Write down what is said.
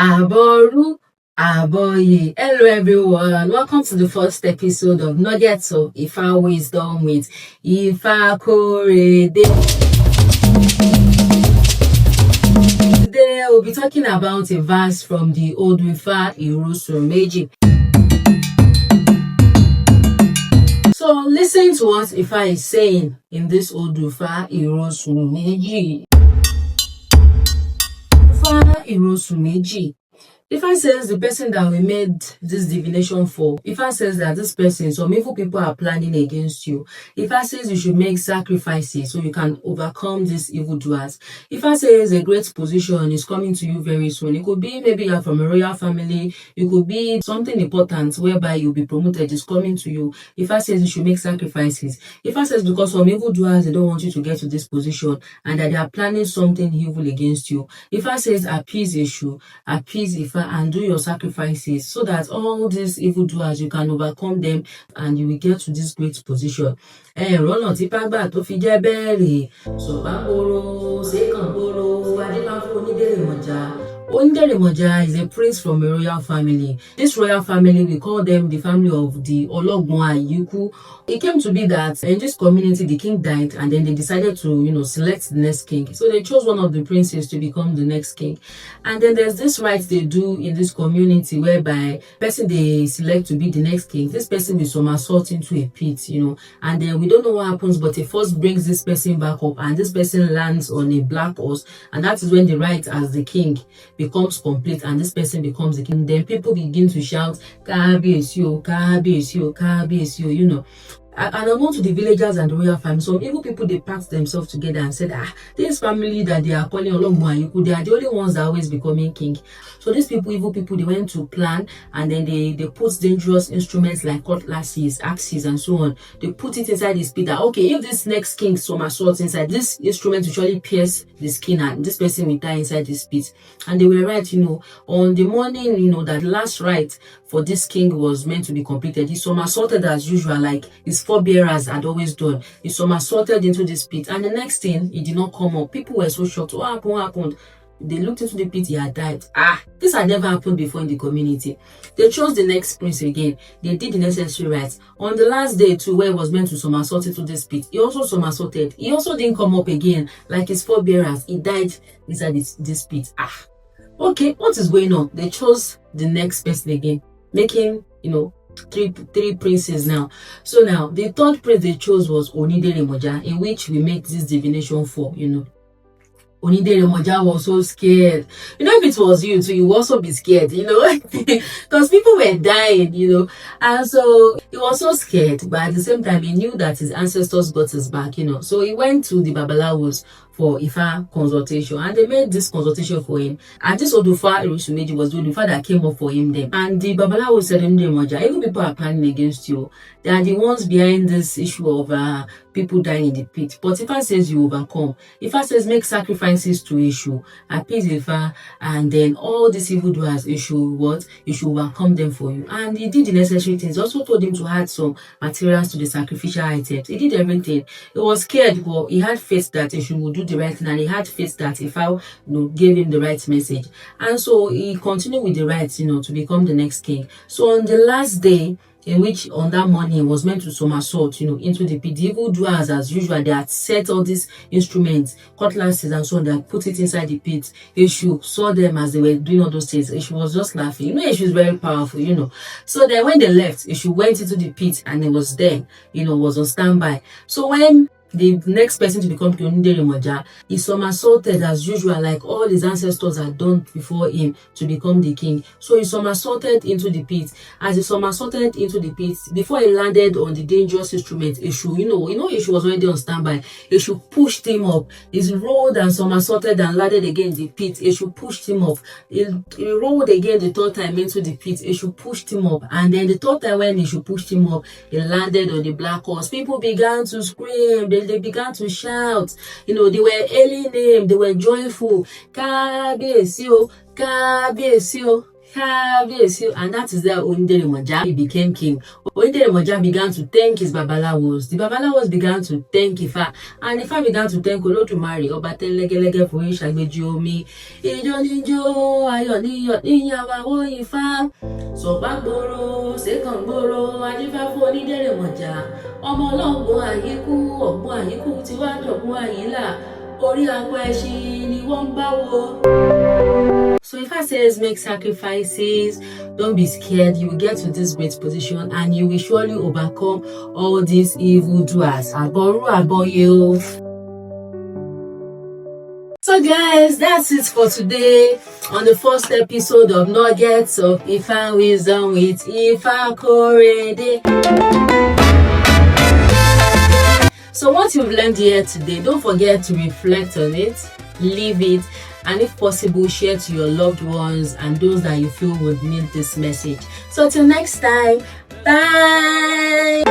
Aboru, Aboye. Hello everyone, welcome to the first episode of Nuggets of Ifa Wisdom with Ifa Korede. Today we'll be talking about a verse from the old Ifa Irosun Meji. So listen to what Ifa is saying in this old Ifa Irosun Meji. Ifa Irosun Meji. Ifa says the person that we made this divination for, Ifa says that this person, some evil people are planning against you. Ifa says you should make sacrifices so you can overcome these evildoers. Ifa says a great position is coming to you very soon. It could be maybe you're from a royal family. It could be something important whereby you'll be promoted is coming to you. Ifa says you should make sacrifices. Ifa says because some evildoers, they don't want you to get to this position and that they are planning something evil against you. Ifa says appease issue, appease Ifa, and do your sacrifices so that all these evildoers, you can overcome them and you will get to this great position. Rọ́nà tí págbà tó fi jẹ́ bẹ́ẹ̀rì, Sọ̀bágbóró, Ṣèkàngbóró, Adébáfún Onídèrèmọ̀já. Onídèrèmọ̀já is a prince from a royal family. This royal family, we call them the family of the Ologbon Ayuku. It came to be that in this community, the king died and then they decided to, select the next king. So they chose one of the princes to become the next king. And then there's this right they do in this community whereby person they select to be the next king, this person will somersault into a pit, and then we don't know what happens, but a force brings this person back up and this person lands on a black horse, and that is when the right as the king becomes complete and this person becomes the king. Then people begin to shout, Kabiyesi, Kabiyesi, Kabiyesi, And among to the villagers and the royal family, some evil people, they packed themselves together and said, this family that they are calling Ologbon Ayuku, they are the only ones that are always becoming king. So these people, evil people, they went to plan and then they put dangerous instruments like cutlasses, axes, and so on. They put it inside his pit that, okay, if this next king somersaults inside, this instrument will surely pierce the skin and this person will die inside this pit. And they were right, on the morning, that last rite for this king was meant to be completed. He somersaulted as usual, like his forebearers had always done. He somersaulted into this pit, and the next thing, he did not come up. People were so shocked. What happened? They looked into the pit, he had died. This had never happened before in the community. They chose the next prince again. They did the necessary rites. On the last day too, where he was meant to somersault into this pit, he also somersaulted. He also didn't come up again, like his forebearers. He died inside this pit. Okay, what is going on? They chose the next person again, making, three princes now. So now, the third prince they chose was Onídèrèmọ̀já, in which we make this divination for, Onídèrèmọ̀já was so scared. If it was you too, you would also be scared, because people were dying, and so he was so scared, but at the same time, he knew that his ancestors got his back, so he went to the Babalawos for Ifa consultation, and they made this consultation for him. And this Odufa Irosun Meji was the Odufa that came up for him then. And the Babalawo said, even people are planning against you. They are the ones behind this issue of people dying in the pit. But Ifa says you overcome. Ifa says make sacrifices to issue, appease Ifa, and then all these evildoers, you should overcome them for you. And he did the necessary things. He also told him to add some materials to the sacrificial items. He did everything. He was scared, but he had faith that he would do the right thing, and he had faith that Ifa gave him the right message. And so he continued with the rights, to become the next king. So on the last day, in which on that morning he was meant to somersault, into the pit, the evildoers, as usual, they had set all these instruments, cutlasses and so on, they had put it inside the pit. Eshu saw them as they were doing all those things. Eshu was just laughing. Eshu is very powerful, So then when they left, Eshu went into the pit and he was there, was on standby. So when the next person to become Onídèrèmọ̀já, he somersaulted as usual, like all his ancestors had done before him to become the king. So he somersaulted into the pit. As he somersaulted into the pit, before he landed on the dangerous instrument, Eshu, Eshu was already on standby. Eshu pushed him up. He rolled and somersaulted and landed again in the pit. Eshu pushed him up. He rolled again the third time into the pit. Eshu pushed him up. And then the third time when Eshu pushed him up, he landed on the black horse. People began to scream. They began to shout. They were hailing him. They were joyful. Kabiyesi, Kabiyesi. And that is how Onidelemoja became king. Onidelemoja began to thank his babalawos. The babalawos began to thank Ifa, and Ifa began to thank Olodumare. Ọba tẹ́ lẹ́gẹ́lẹ́gẹ́ forí ṣàgbéjì omi. Ijó níjó, ayọ̀ níyọ̀ níyàwó Ifá. Sọ̀gbàgbòrò, ṣèkàngbòrò, Adífá fún Onidelemoja. Ọmọ ọlọ́gbọ́n àyíkú, ọ̀gbọ́n àyíkú ti wá dọ̀gbọ́n àyílà. Orí apá ẹṣin ni wọ́n ń bá wo. So Ifa says make sacrifices, don't be scared, you will get to this great position and you will surely overcome all these evildoers. Aboru aboye. So guys, that's it for today on the first episode of Nuggets of Ifa Wisdom with Ifa Korede. So what you've learned here today, don't forget to reflect on it, leave it, and if possible, share to your loved ones and those that you feel would need this message. So till next time, bye!